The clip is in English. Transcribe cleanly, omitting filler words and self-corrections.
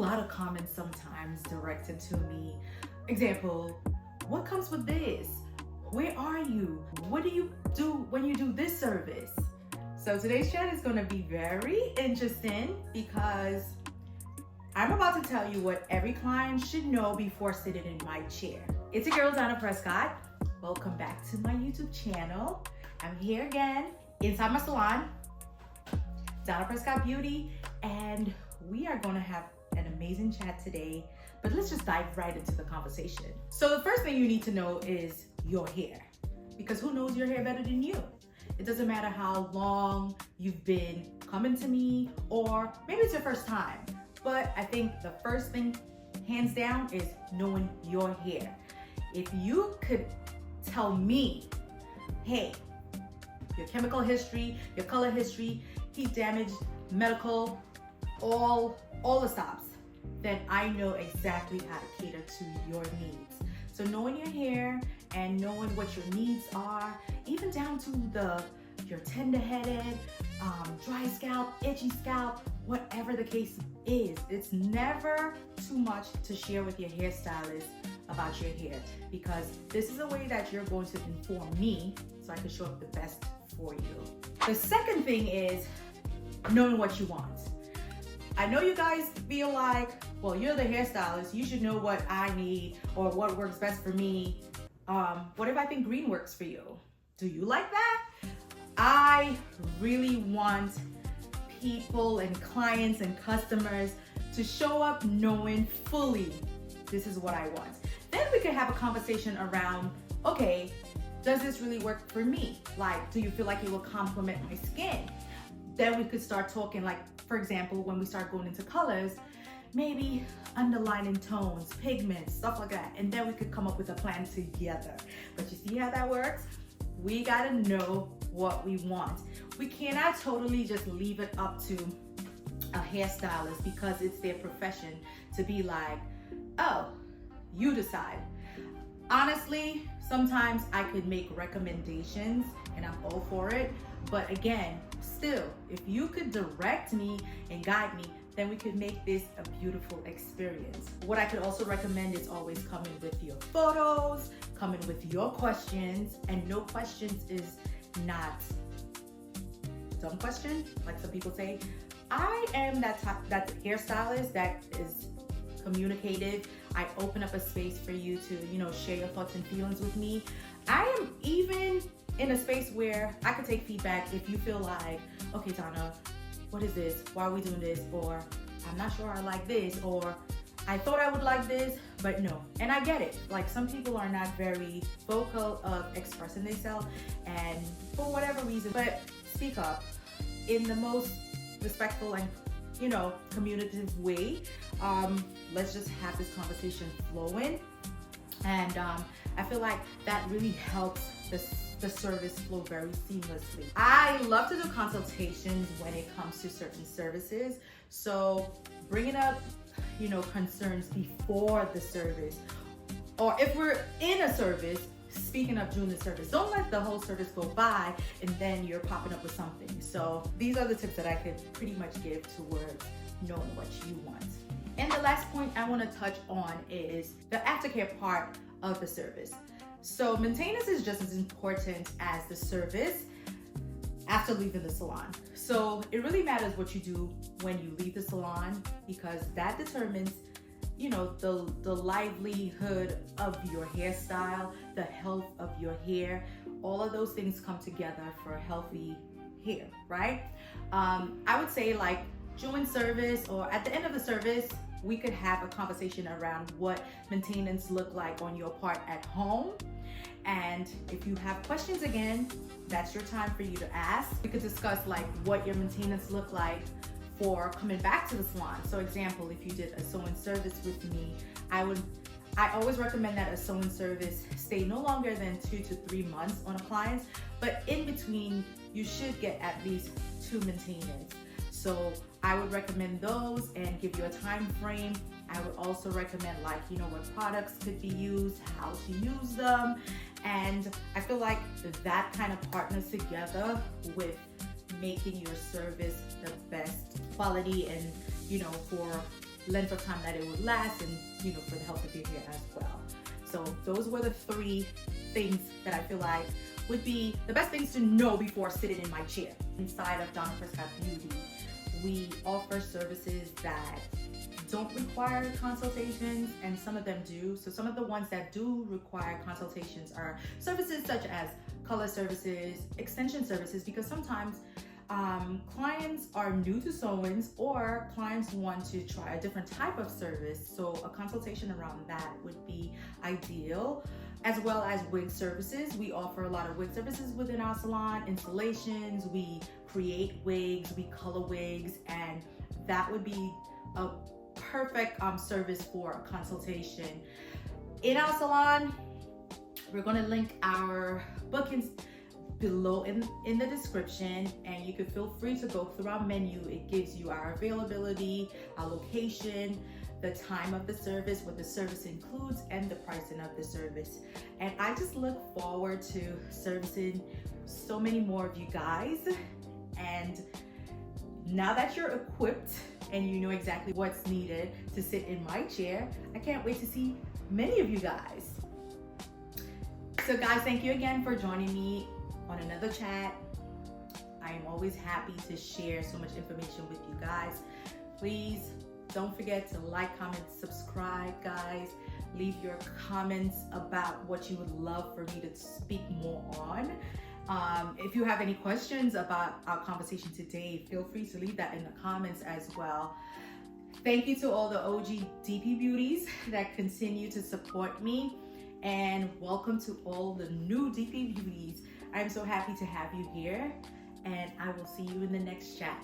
lot of comments sometimes directed to me. Example, what comes with this? Where are you? What do you do when you do this service? So today's chat is gonna be very interesting because I'm about to tell you what every client should know before sitting in my chair. It's your girl, Donna Prescott. Welcome back to my YouTube channel. I'm here again inside my salon, Donna Prescott Beauty, and we are gonna have an amazing chat today, but let's just dive right into the conversation. So the first thing you need to know is your hair, because who knows your hair better than you? It doesn't matter how long you've been coming to me, or maybe it's your first time, but I think the first thing, hands down, is knowing your hair. If you could tell me, hey, your chemical history, your color history, heat damage, medical, all the stops, then I know exactly how to cater to your needs. So knowing your hair and knowing what your needs are, even down to your tender-headed, dry scalp, itchy scalp, whatever the case is, it's never too much to share with your hairstylist about your hair, because this is a way that you're going to inform me so I can show up the best for you. The second thing is knowing what you want. I know you guys feel like, well, you're the hairstylist, you should know what I need or what works best for me. What if I think green works for you? Do you like that? I really want people and clients and customers to show up knowing fully, this is what I want. Then we could have a conversation around, okay, does this really work for me? Like, do you feel like it will complement my skin? Then we could start talking, like, for example, when we start going into colors, maybe underlining tones, pigments, stuff like that. And then we could come up with a plan together. But you see how that works? We gotta know what we want. We cannot totally just leave it up to a hairstylist because it's their profession to be like, oh, you decide. Honestly, sometimes I could make recommendations and I'm all for it. But again, still, if you could direct me and guide me, then we could make this a beautiful experience. What I could also recommend is always coming with your photos, coming with your questions, and no questions is not dumb question, like some people say. I am that hairstylist that is communicative. I open up a space for you to, share your thoughts and feelings with me. I am even in a space where I could take feedback if you feel like, okay, Donna, what is this? Why are we doing this? Or I'm not sure I like this, or I thought I would like this, but no. And I get it. Like, some people are not very vocal of expressing themselves, and for whatever reason, but speak up in the most respectful and communicative way. Let's just have this conversation flowing, and I feel like that really helps the service flow very seamlessly. I love to do consultations when it comes to certain services, so bringing up concerns before the service, or if we're in a service, speaking of doing the service, don't let the whole service go by and then you're popping up with something. So these are the tips that I could pretty much give towards knowing what you want. And the last point I want to touch on is the aftercare part of the service. So maintenance is just as important as the service after leaving the salon. So it really matters what you do when you leave the salon, because that determines the livelihood of your hairstyle, the health of your hair. All of those things come together for a healthy hair, right? I would say, like, during service or at the end of the service, we could have a conversation around what maintenance look like on your part at home. And if you have questions, again, that's your time for you to ask. We could discuss like what your maintenance look like for coming back to the salon. So example, if you did a sewing service with me, I always recommend that a sewing service stay no longer than 2 to 3 months on a client, but in between you should get at least 2 maintenance. So I would recommend those and give you a time frame. I would also recommend what products could be used, how to use them. And I feel like that kind of partners together with making your service the best quality and, for length of time that it would last, and for the health of your hair as well. So those were the 3 things that I feel like would be the best things to know before sitting in my chair. Inside of Donna Prescott Beauty, we offer services that don't require consultations, and some of them do. So some of the ones that do require consultations are services such as color services, extension services, because sometimes clients are new to sew-ins, or clients want to try a different type of service. So a consultation around that would be ideal, as well as wig services. We offer a lot of wig services within our salon, installations, we create wigs, we color wigs, and that would be a perfect service for a consultation. In our salon, we're going to link our bookings below in the description, and you can feel free to go through our menu. It gives you our availability, our location, the time of the service, what the service includes, and the pricing of the service. And I just look forward to servicing so many more of you guys. And now that you're equipped and you know exactly what's needed to sit in my chair, I can't wait to see many of you guys. So guys, thank you again for joining me on another chat. I am always happy to share so much information with you guys. Please don't forget to like, comment, subscribe, guys. Leave your comments about what you would love for me to speak more on. If you have any questions about our conversation today, feel free to leave that in the comments as well. Thank you to all the OG DP Beauties that continue to support me, and welcome to all the new DP Beauties. I'm so happy to have you here, and I will see you in the next chat.